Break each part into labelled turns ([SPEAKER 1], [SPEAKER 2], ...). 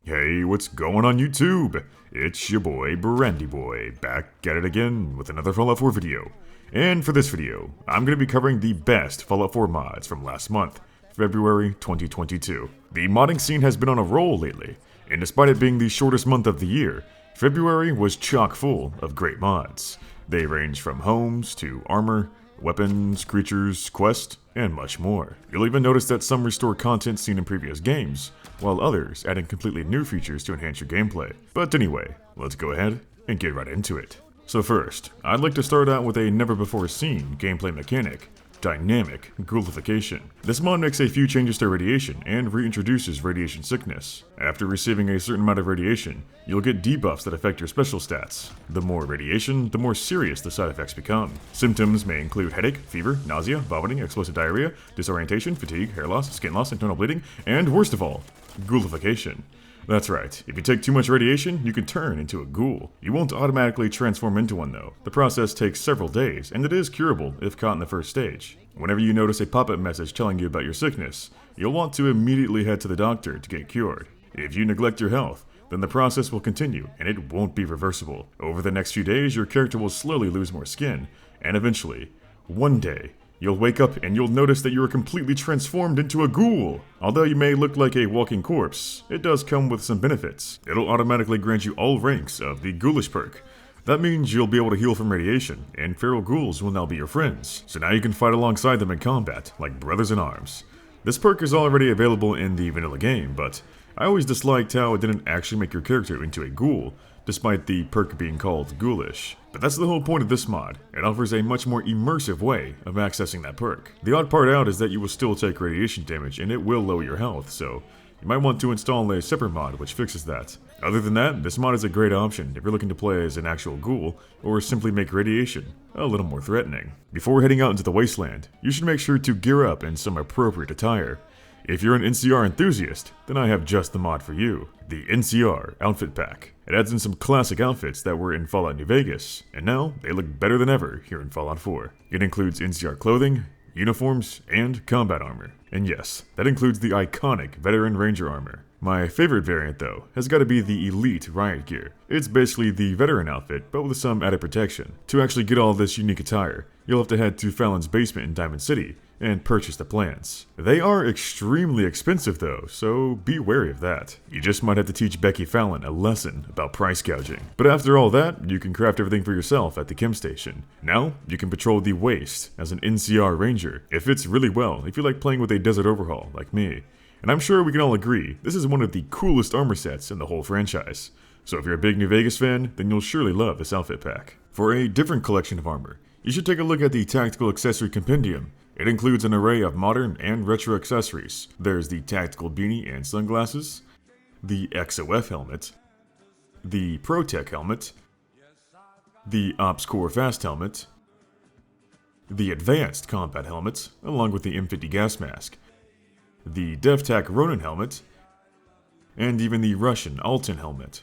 [SPEAKER 1] Hey, what's going on YouTube? It's your boy, Brandy Boy, back at it again with another Fallout 4 video. And for this video, I'm going to be covering the best Fallout 4 mods from last month, February 2022. The modding scene has been on a roll lately, and despite it being the shortest month of the year, February was chock full of great mods. They range from homes to armor, weapons, creatures, quests, and much more. You'll even notice that some restore content seen in previous games, while others add in completely new features to enhance your gameplay. But anyway, let's go ahead and get right into it. So first, I'd like to start out with a never-before-seen gameplay mechanic, Dynamic Ghoulification. This mod makes a few changes to radiation and reintroduces radiation sickness. After receiving a certain amount of radiation, you'll get debuffs that affect your special stats. The more radiation, the more serious the side effects become. Symptoms may include headache, fever, nausea, vomiting, explosive diarrhea, disorientation, fatigue, hair loss, skin loss, internal bleeding, and worst of all, ghoulification. That's right, if you take too much radiation, you can turn into a ghoul. You won't automatically transform into one though. The process takes several days, and it is curable if caught in the first stage. Whenever you notice a pop-up message telling you about your sickness, you'll want to immediately head to the doctor to get cured. If you neglect your health, then the process will continue, and it won't be reversible. Over the next few days, your character will slowly lose more skin, and eventually, one day, you'll wake up and you'll notice that you are completely transformed into a ghoul. Although you may look like a walking corpse, it does come with some benefits. It'll automatically grant you all ranks of the ghoulish perk. That means you'll be able to heal from radiation, and feral ghouls will now be your friends. So now you can fight alongside them in combat, like brothers in arms. This perk is already available in the vanilla game, but I always disliked how it didn't actually make your character into a ghoul, despite the perk being called ghoulish. But that's the whole point of this mod. It offers a much more immersive way of accessing that perk. The odd part out is that you will still take radiation damage and it will lower your health, so you might want to install a separate mod which fixes that. Other than that, this mod is a great option if you're looking to play as an actual ghoul, or simply make radiation a little more threatening. Before heading out into the wasteland, you should make sure to gear up in some appropriate attire. If you're an NCR enthusiast, then I have just the mod for you, the NCR Outfit Pack. It adds in some classic outfits that were in Fallout New Vegas, and now they look better than ever here in Fallout 4. It includes NCR clothing, uniforms, and combat armor. And yes, that includes the iconic Veteran Ranger armor. My favorite variant though, has got to be the Elite Riot Gear. It's basically the veteran outfit, but with some added protection. To actually get all this unique attire, you'll have to head to Fallon's basement in Diamond City and purchase the plans. They are extremely expensive though, so be wary of that. You just might have to teach Becky Fallon a lesson about price gouging. But after all that, you can craft everything for yourself at the chem station. Now, you can patrol the waste as an NCR Ranger. It fits really well if you like playing with a desert overhaul like me. And I'm sure we can all agree, this is one of the coolest armor sets in the whole franchise. So if you're a big New Vegas fan, then you'll surely love this outfit pack. For a different collection of armor, you should take a look at the Tactical Accessory Compendium. It includes an array of modern and retro accessories. There's the tactical beanie and sunglasses, the XOF helmet, the ProTech helmet, the Ops Core Fast helmet, the Advanced Combat helmet, along with the M50 gas mask, the DevTac Ronin helmet, and even the Russian Altan helmet.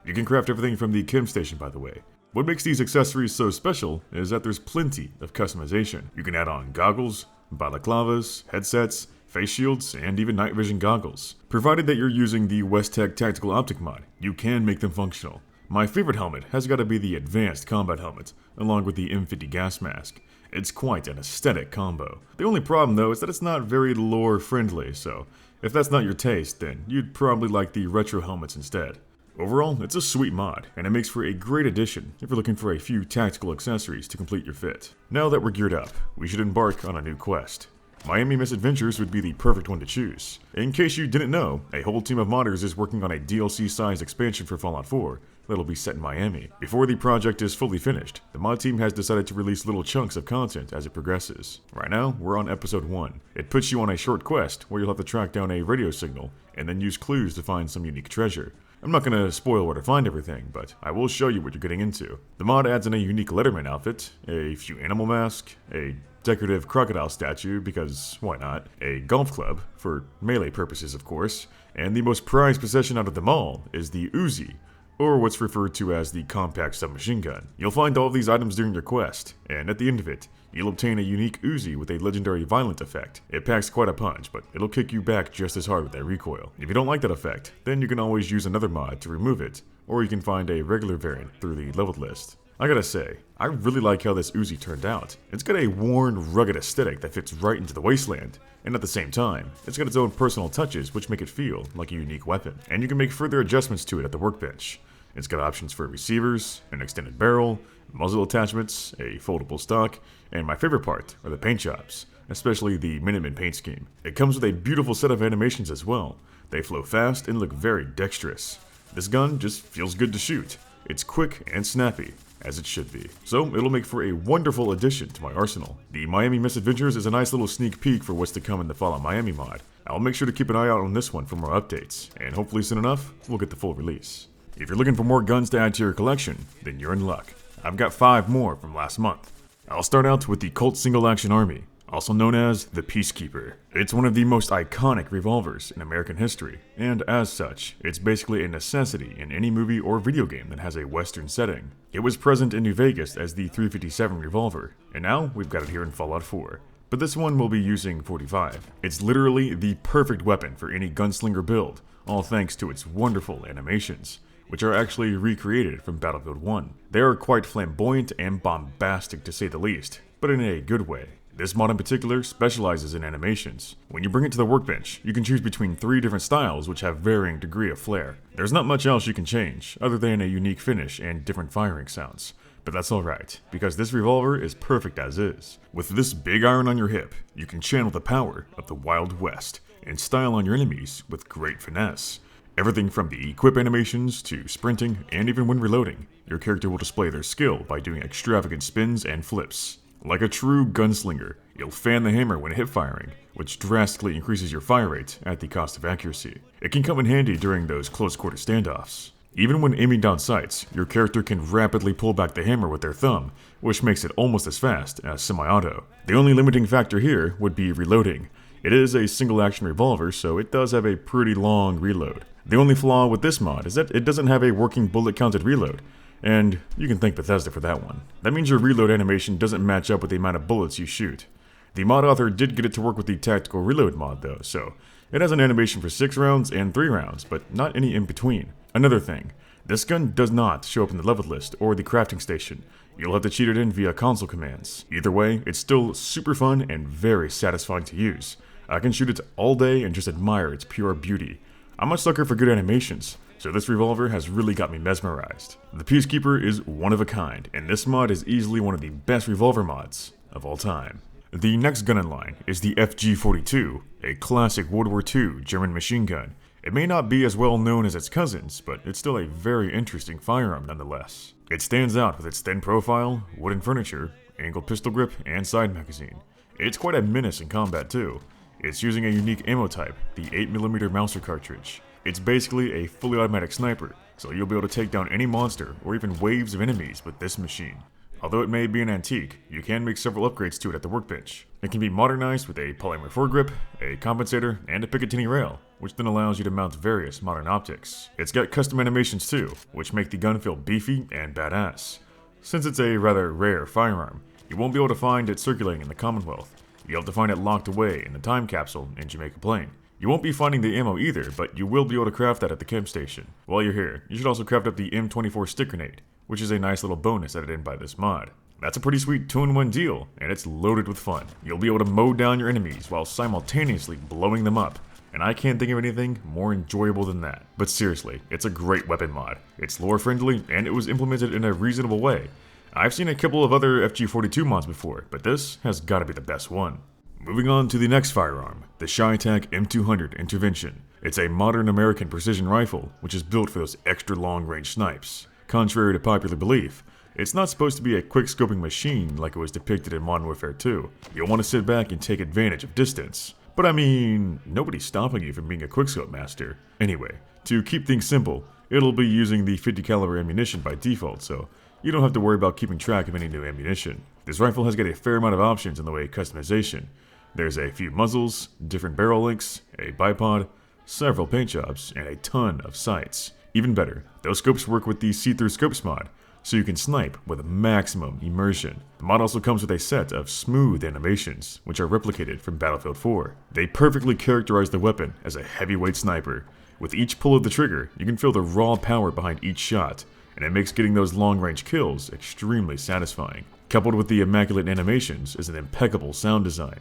[SPEAKER 1] You can craft everything from the chem station, by the way. What makes these accessories so special is that there's plenty of customization. You can add on goggles, balaclavas, headsets, face shields, and even night vision goggles. Provided that you're using the Westtech Tactical Optic mod, you can make them functional. My favorite helmet has got to be the Advanced Combat helmet, along with the M50 gas mask. It's quite an aesthetic combo. The only problem though is that it's not very lore friendly, so if that's not your taste, then you'd probably like the retro helmets instead. Overall, it's a sweet mod, and it makes for a great addition if you're looking for a few tactical accessories to complete your fit. Now that we're geared up, we should embark on a new quest. Miami Misadventures would be the perfect one to choose. In case you didn't know, a whole team of modders is working on a DLC-sized expansion for Fallout 4 that'll be set in Miami. Before the project is fully finished, the mod team has decided to release little chunks of content as it progresses. Right now, we're on episode 1. It puts you on a short quest where you'll have to track down a radio signal and then use clues to find some unique treasure. I'm not going to spoil where to find everything, but I will show you what you're getting into. The mod adds in a unique Letterman outfit, a few animal masks, a decorative crocodile statue, because why not, a golf club, for melee purposes of course, and the most prized possession out of them all is the Uzi, or what's referred to as the compact submachine gun. You'll find all of these items during your quest, and at the end of it, you'll obtain a unique Uzi with a legendary violent effect. It packs quite a punch, but it'll kick you back just as hard with that recoil. If you don't like that effect, then you can always use another mod to remove it, or you can find a regular variant through the leveled list. I gotta say, I really like how this Uzi turned out. It's got a worn, rugged aesthetic that fits right into the wasteland, and at the same time, it's got its own personal touches which make it feel like a unique weapon. And you can make further adjustments to it at the workbench. It's got options for receivers, an extended barrel, muzzle attachments, a foldable stock, and my favorite part are the paint jobs, especially the Minuteman paint scheme. It comes with a beautiful set of animations as well. They flow fast and look very dexterous. This gun just feels good to shoot. It's quick and snappy, as it should be. So it'll make for a wonderful addition to my arsenal. The Miami Misadventures is a nice little sneak peek for what's to come in the Fallout Miami mod. I'll make sure to keep an eye out on this one for more updates, and hopefully soon enough, we'll get the full release. If you're looking for more guns to add to your collection, then you're in luck. I've got 5 more from last month. I'll start out with the Colt Single Action Army, also known as the Peacekeeper. It's one of the most iconic revolvers in American history, and as such, it's basically a necessity in any movie or video game that has a Western setting. It was present in New Vegas as the 357 revolver, and now we've got it here in Fallout 4. But this one will be using 45. It's literally the perfect weapon for any gunslinger build, all thanks to its wonderful animations, which are actually recreated from Battlefield 1. They are quite flamboyant and bombastic to say the least, but in a good way. This mod in particular specializes in animations. When you bring it to the workbench, you can choose between 3 different styles which have varying degree of flair. There's not much else you can change, other than a unique finish and different firing sounds. But that's alright, because this revolver is perfect as is. With this big iron on your hip, you can channel the power of the Wild West, and style on your enemies with great finesse. Everything from the equip animations to sprinting, and even when reloading, your character will display their skill by doing extravagant spins and flips. Like a true gunslinger, you'll fan the hammer when hip firing, which drastically increases your fire rate at the cost of accuracy. It can come in handy during those close-quarter standoffs. Even when aiming down sights, your character can rapidly pull back the hammer with their thumb, which makes it almost as fast as semi-auto. The only limiting factor here would be reloading. It is a single-action revolver, so it does have a pretty long reload. The only flaw with this mod is that it doesn't have a working bullet-counted reload, and you can thank Bethesda for that one. That means your reload animation doesn't match up with the amount of bullets you shoot. The mod author did get it to work with the tactical reload mod though, so it has an animation for 6 rounds and 3 rounds, but not any in between. Another thing, this gun does not show up in the leveled list or the crafting station. You'll have to cheat it in via console commands. Either way, it's still super fun and very satisfying to use. I can shoot it all day and just admire its pure beauty. I'm a sucker for good animations, so this revolver has really got me mesmerized. The Peacekeeper is one of a kind, and this mod is easily one of the best revolver mods of all time. The next gun in line is the FG-42, a classic World War II German machine gun. It may not be as well known as its cousins, but it's still a very interesting firearm nonetheless. It stands out with its thin profile, wooden furniture, angled pistol grip, and side magazine. It's quite a menace in combat too. It's using a unique ammo type, the 8mm Mauser cartridge. It's basically a fully automatic sniper, so you'll be able to take down any monster or even waves of enemies with this machine. Although it may be an antique, you can make several upgrades to it at the workbench. It can be modernized with a polymer foregrip, a compensator, and a Picatinny rail, which then allows you to mount various modern optics. It's got custom animations too, which make the gun feel beefy and badass. Since it's a rather rare firearm, you won't be able to find it circulating in the Commonwealth. You'll have to find it locked away in the time capsule in Jamaica Plain. You won't be finding the ammo either, but you will be able to craft that at the camp station. While you're here, you should also craft up the M24 stick grenade, which is a nice little bonus added in by this mod. That's a pretty sweet 2-in-1 deal, and it's loaded with fun. You'll be able to mow down your enemies while simultaneously blowing them up, and I can't think of anything more enjoyable than that. But seriously, it's a great weapon mod. It's lore friendly, and it was implemented in a reasonable way. I've seen a couple of other FG-42 mods before, but this has got to be the best one. Moving on to the next firearm, the ShyTac M200 Intervention. It's a modern American precision rifle, which is built for those extra long-range snipes. Contrary to popular belief, it's not supposed to be a quick-scoping machine like it was depicted in Modern Warfare 2. You'll want to sit back and take advantage of distance. But I mean, nobody's stopping you from being a quickscope master. Anyway, to keep things simple, it'll be using the 50 caliber ammunition by default, so you don't have to worry about keeping track of any new ammunition. This rifle has got a fair amount of options in the way of customization. There's a few muzzles, different barrel lengths, a bipod, several paint jobs, and a ton of sights. Even better, those scopes work with the see-through scopes mod, so you can snipe with maximum immersion. The mod also comes with a set of smooth animations, which are replicated from Battlefield 4. They perfectly characterize the weapon as a heavyweight sniper. With each pull of the trigger, you can feel the raw power behind each shot, and it makes getting those long-range kills extremely satisfying. Coupled with the immaculate animations is an impeccable sound design.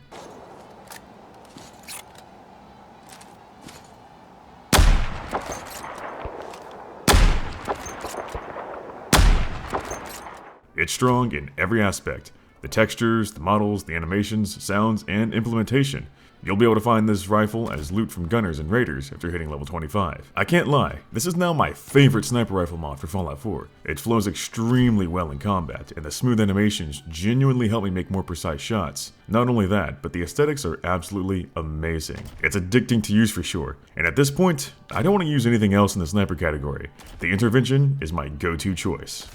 [SPEAKER 1] It's strong in every aspect. The textures, the models, the animations, sounds, and implementation. You'll be able to find this rifle as loot from gunners and raiders after hitting level 25. I can't lie, this is now my favorite sniper rifle mod for Fallout 4. It flows extremely well in combat, and the smooth animations genuinely help me make more precise shots. Not only that, but the aesthetics are absolutely amazing. It's addicting to use for sure, and at this point, I don't want to use anything else in the sniper category. The Intervention is my go-to choice.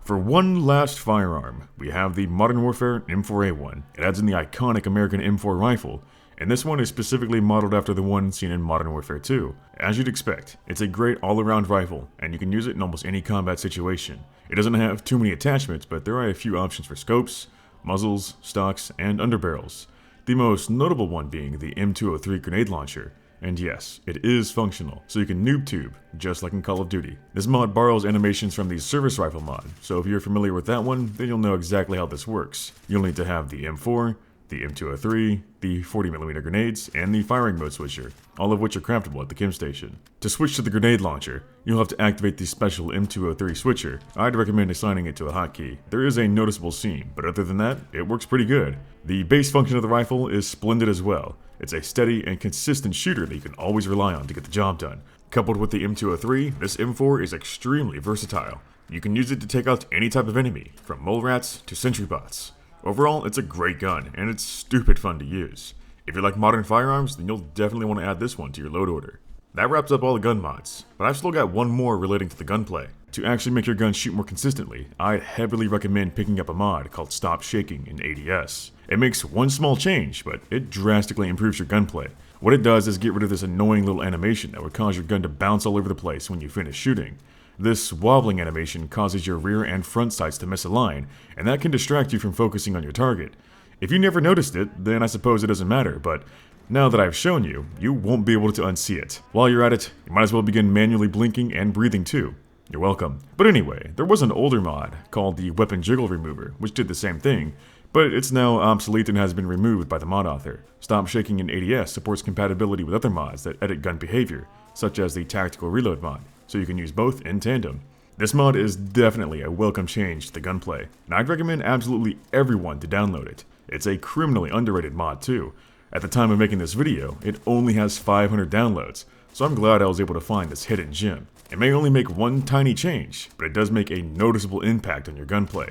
[SPEAKER 1] For one last firearm, we have the Modern Warfare M4A1. It adds in the iconic American M4 rifle, and this one is specifically modeled after the one seen in Modern Warfare 2. As you'd expect, it's a great all-around rifle, and you can use it in almost any combat situation. It doesn't have too many attachments, but there are a few options for scopes, muzzles, stocks, and underbarrels. The most notable one being the M200 grenade launcher. And yes, it is functional, so you can noob tube, just like in Call of Duty. This mod borrows animations from the service rifle mod, so if you're familiar with that one, then you'll know exactly how this works. You'll need to have the M4, the M203, the 40mm grenades, and the firing mode switcher, all of which are craftable at the chem station. To switch to the grenade launcher, you'll have to activate the special M203 switcher. I'd recommend assigning it to a hotkey. There is a noticeable seam, but other than that, it works pretty good. The base function of the rifle is splendid as well. It's a steady and consistent shooter that you can always rely on to get the job done. Coupled with the M203, this M4 is extremely versatile. You can use it to take out any type of enemy, from mole rats to sentry bots. Overall, it's a great gun, and it's stupid fun to use. If you like modern firearms, then you'll definitely want to add this one to your load order. That wraps up all the gun mods, but I've still got one more relating to the gunplay. To actually make your gun shoot more consistently, I'd heavily recommend picking up a mod called Stop Shaking in ADS. It makes one small change, but it drastically improves your gunplay. What it does is get rid of this annoying little animation that would cause your gun to bounce all over the place when you finish shooting. This wobbling animation causes your rear and front sights to misalign, and that can distract you from focusing on your target. If you never noticed it, then I suppose it doesn't matter, but now that I've shown you, you won't be able to unsee it. While you're at it, you might as well begin manually blinking and breathing too. You're welcome. But anyway, there was an older mod called the Weapon Jiggle Remover, which did the same thing, but it's now obsolete and has been removed by the mod author. Stop Shaking in ADS supports compatibility with other mods that edit gun behavior, such as the Tactical Reload mod, so you can use both in tandem. This mod is definitely a welcome change to the gunplay, and I'd recommend absolutely everyone to download it. It's a criminally underrated mod too. At the time of making this video, it only has 500 downloads, so I'm glad I was able to find this hidden gem. It may only make one tiny change, but it does make a noticeable impact on your gunplay.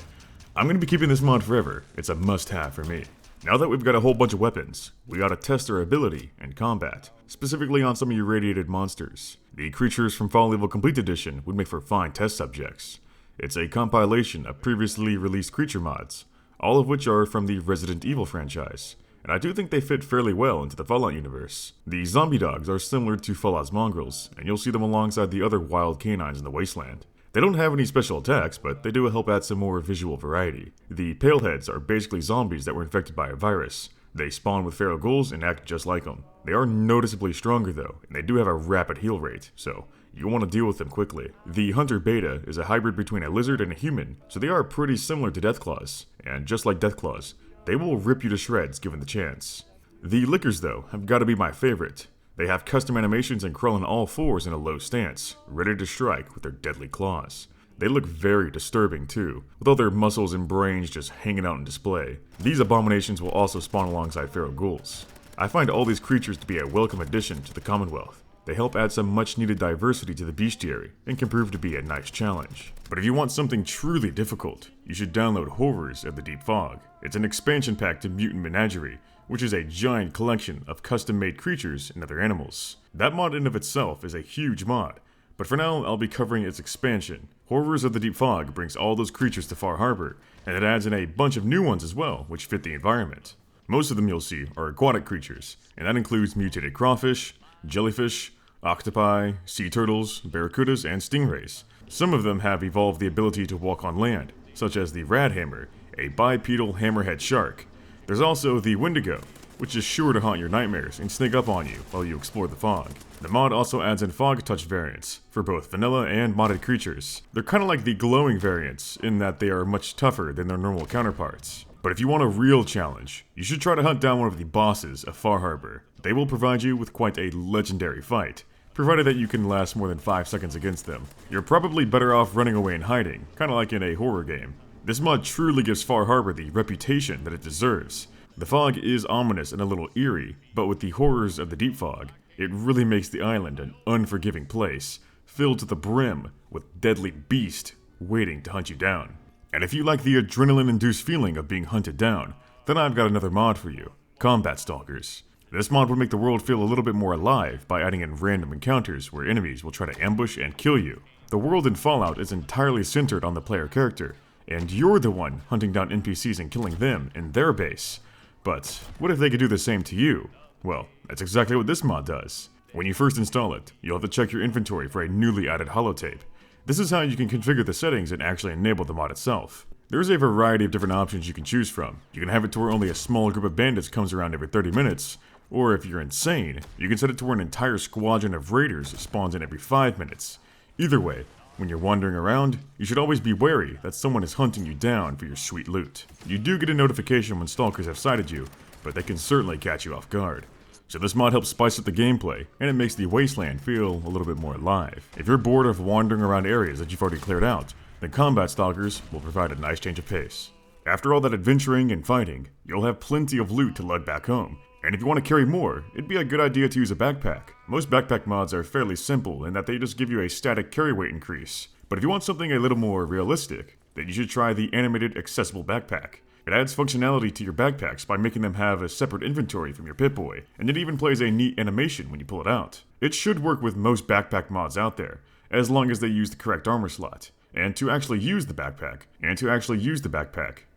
[SPEAKER 1] I'm going to be keeping this mod forever. It's a must-have for me. Now that we've got a whole bunch of weapons, we gotta test their ability in combat, specifically on some of your radiated monsters. The creatures from FallEvil Complete Edition would make for fine test subjects. It's a compilation of previously released creature mods, all of which are from the Resident Evil franchise, and I do think they fit fairly well into the Fallout universe. The zombie dogs are similar to Fallout's mongrels, and you'll see them alongside the other wild canines in the wasteland. They don't have any special attacks, but they do help add some more visual variety. The paleheads are basically zombies that were infected by a virus. They spawn with feral ghouls and act just like them. They are noticeably stronger though, and they do have a rapid heal rate, so you want to deal with them quickly. The Hunter Beta is a hybrid between a lizard and a human, so they are pretty similar to Deathclaws, and just like Deathclaws, they will rip you to shreds given the chance. The Lickers though have got to be my favorite. They have custom animations and crawl on all fours in a low stance, ready to strike with their deadly claws. They look very disturbing too, with all their muscles and brains just hanging out on display. These abominations will also spawn alongside feral ghouls. I find all these creatures to be a welcome addition to the Commonwealth. They help add some much needed diversity to the bestiary, and can prove to be a nice challenge. But if you want something truly difficult, you should download Horrors of the Deep Fog. It's an expansion pack to Mutant Menagerie, which is a giant collection of custom-made creatures and other animals. That mod in of itself is a huge mod, but for now I'll be covering its expansion. Horrors of the Deep Fog brings all those creatures to Far Harbor, and it adds in a bunch of new ones as well, which fit the environment. Most of them you'll see are aquatic creatures, and that includes mutated crawfish, jellyfish, octopi, sea turtles, barracudas, and stingrays. Some of them have evolved the ability to walk on land, such as the radhammer, a bipedal hammerhead shark. There's also the Wendigo, which is sure to haunt your nightmares and sneak up on you while you explore the fog. The mod also adds in fog touch variants for both vanilla and modded creatures. They're kinda like the glowing variants in that they are much tougher than their normal counterparts. But if you want a real challenge, you should try to hunt down one of the bosses of Far Harbor. They will provide you with quite a legendary fight, provided that you can last more than 5 seconds against them. You're probably better off running away and hiding, kinda like in a horror game. This mod truly gives Far Harbor the reputation that it deserves. The fog is ominous and a little eerie, but with the horrors of the deep fog, it really makes the island an unforgiving place, filled to the brim with deadly beasts waiting to hunt you down. And if you like the adrenaline-induced feeling of being hunted down, then I've got another mod for you, Combat Stalkers. This mod will make the world feel a little bit more alive by adding in random encounters where enemies will try to ambush and kill you. The world in Fallout is entirely centered on the player character, and you're the one hunting down NPCs and killing them in their base. But what if they could do the same to you? Well, that's exactly what this mod does. When you first install it, you'll have to check your inventory for a newly added holotape. This is how you can configure the settings and actually enable the mod itself. There's a variety of different options you can choose from. You can have it to where only a small group of bandits comes around every 30 minutes, or if you're insane, you can set it to where an entire squadron of raiders spawns in every 5 minutes. Either way, when you're wandering around, you should always be wary that someone is hunting you down for your sweet loot. You do get a notification when stalkers have sighted you, but they can certainly catch you off guard. So this mod helps spice up the gameplay, and it makes the wasteland feel a little bit more alive. If you're bored of wandering around areas that you've already cleared out, then Combat Stalkers will provide a nice change of pace. After all that adventuring and fighting, you'll have plenty of loot to lug back home. And if you want to carry more, it'd be a good idea to use a backpack. Most backpack mods are fairly simple in that they just give you a static carry weight increase. But if you want something a little more realistic, then you should try the animated accessible backpack. It adds functionality to your backpacks by making them have a separate inventory from your Pip-Boy, and it even plays a neat animation when you pull it out. It should work with most backpack mods out there, as long as they use the correct armor slot. And to actually use the backpack,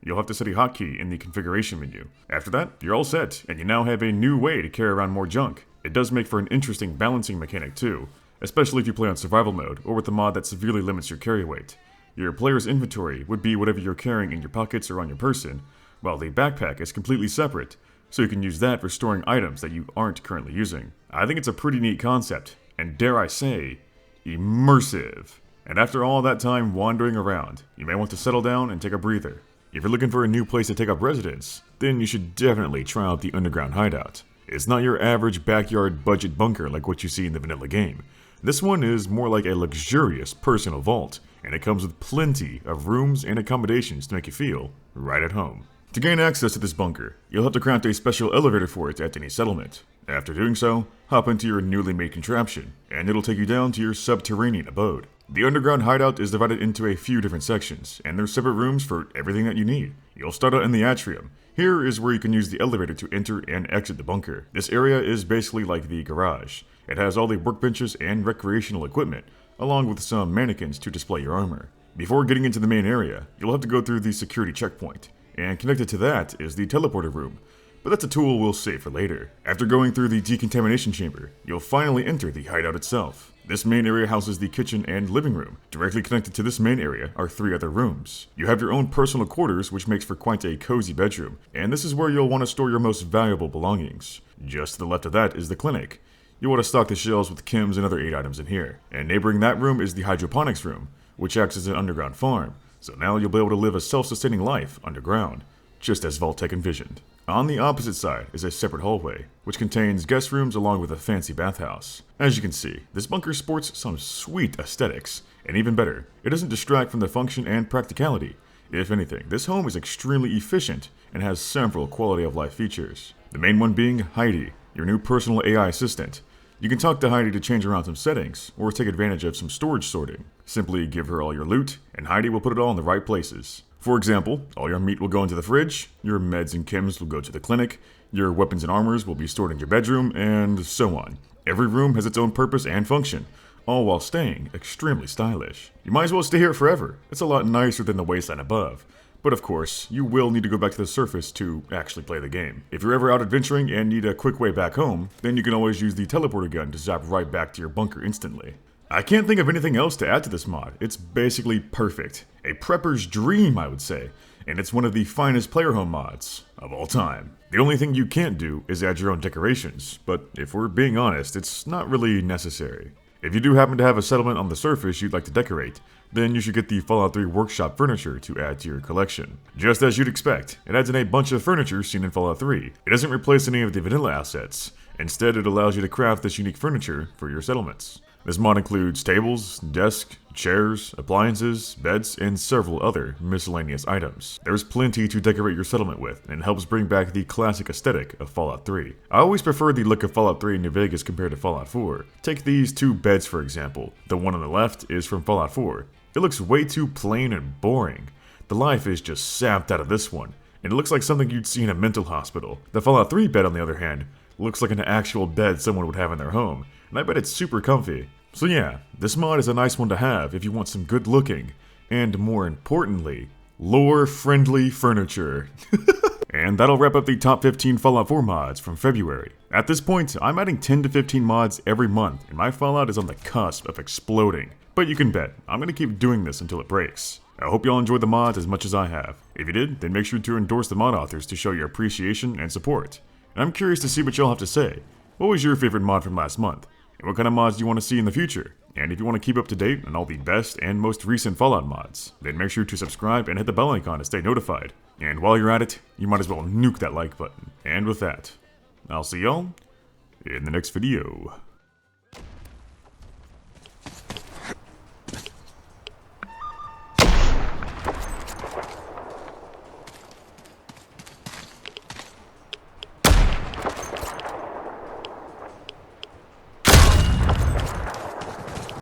[SPEAKER 1] you'll have to set a hotkey in the configuration menu. After that, you're all set, and you now have a new way to carry around more junk. It does make for an interesting balancing mechanic too, especially if you play on survival mode or with a mod that severely limits your carry weight. Your player's inventory would be whatever you're carrying in your pockets or on your person, while the backpack is completely separate, so you can use that for storing items that you aren't currently using. I think it's a pretty neat concept, and dare I say, immersive. And after all that time wandering around, you may want to settle down and take a breather. If you're looking for a new place to take up residence, then you should definitely try out the underground hideout. It's not your average backyard budget bunker like what you see in the vanilla game. This one is more like a luxurious personal vault, and it comes with plenty of rooms and accommodations to make you feel right at home. To gain access to this bunker, you'll have to craft a special elevator for it at any settlement. After doing so, hop into your newly made contraption, and it'll take you down to your subterranean abode. The underground hideout is divided into a few different sections, and there's separate rooms for everything that you need. You'll start out in the atrium. Here is where you can use the elevator to enter and exit the bunker. This area is basically like the garage. It has all the workbenches and recreational equipment, along with some mannequins to display your armor. Before getting into the main area, you'll have to go through the security checkpoint, and connected to that is the teleporter room, but that's a tool we'll save for later. After going through the decontamination chamber, you'll finally enter the hideout itself. This main area houses the kitchen and living room. Directly connected to this main area are 3 other rooms. You have your own personal quarters, which makes for quite a cozy bedroom, and this is where you'll want to store your most valuable belongings. Just to the left of that is the clinic. You want to stock the shelves with chems and other 8 items in here. And neighboring that room is the hydroponics room, which acts as an underground farm, so now you'll be able to live a self-sustaining life underground, just as Vault-Tec envisioned. On the opposite side is a separate hallway, which contains guest rooms along with a fancy bathhouse. As you can see, this bunker sports some sweet aesthetics, and even better, it doesn't distract from the function and practicality. If anything, this home is extremely efficient and has several quality of life features. The main one being Heidi, your new personal AI assistant. You can talk to Heidi to change around some settings, or take advantage of some storage sorting. Simply give her all your loot, and Heidi will put it all in the right places. For example, all your meat will go into the fridge, your meds and chems will go to the clinic, your weapons and armors will be stored in your bedroom, and so on. Every room has its own purpose and function, all while staying extremely stylish. You might as well stay here forever. It's a lot nicer than the wasteland above, But of course, you will need to go back to the surface to actually play the game. If you're ever out adventuring and need a quick way back home, then you can always use the teleporter gun to zap right back to your bunker instantly. I can't think of anything else to add to this mod. It's basically perfect. A prepper's dream, I would say. And it's one of the finest player home mods of all time. The only thing you can't do is add your own decorations, but if we're being honest, it's not really necessary. If you do happen to have a settlement on the surface you'd like to decorate, then you should get the Fallout 3 workshop furniture to add to your collection. Just as you'd expect, it adds in a bunch of furniture seen in Fallout 3. It doesn't replace any of the vanilla assets. Instead, it allows you to craft this unique furniture for your settlements. This mod includes tables, desks, chairs, appliances, beds, and several other miscellaneous items. There's plenty to decorate your settlement with, and helps bring back the classic aesthetic of Fallout 3. I always prefer the look of Fallout 3 in New Vegas compared to Fallout 4. Take these two beds for example. The one on the left is from Fallout 4. It looks way too plain and boring. The life is just sapped out of this one, and it looks like something you'd see in a mental hospital. The Fallout 3 bed, on the other hand, looks like an actual bed someone would have in their home, and I bet it's super comfy. So yeah, this mod is a nice one to have if you want some good looking, and more importantly, lore-friendly furniture. And that'll wrap up the top 15 Fallout 4 mods from February. At this point, I'm adding 10 to 15 mods every month, and my Fallout is on the cusp of exploding. But you can bet, I'm going to keep doing this until it breaks. I hope y'all enjoyed the mods as much as I have. If you did, then make sure to endorse the mod authors to show your appreciation and support. And I'm curious to see what y'all have to say. What was your favorite mod from last month? And what kind of mods do you want to see in the future? And if you want to keep up to date on all the best and most recent Fallout mods, then make sure to subscribe and hit the bell icon to stay notified. And while you're at it, you might as well nuke that like button. And with that, I'll see y'all in the next video.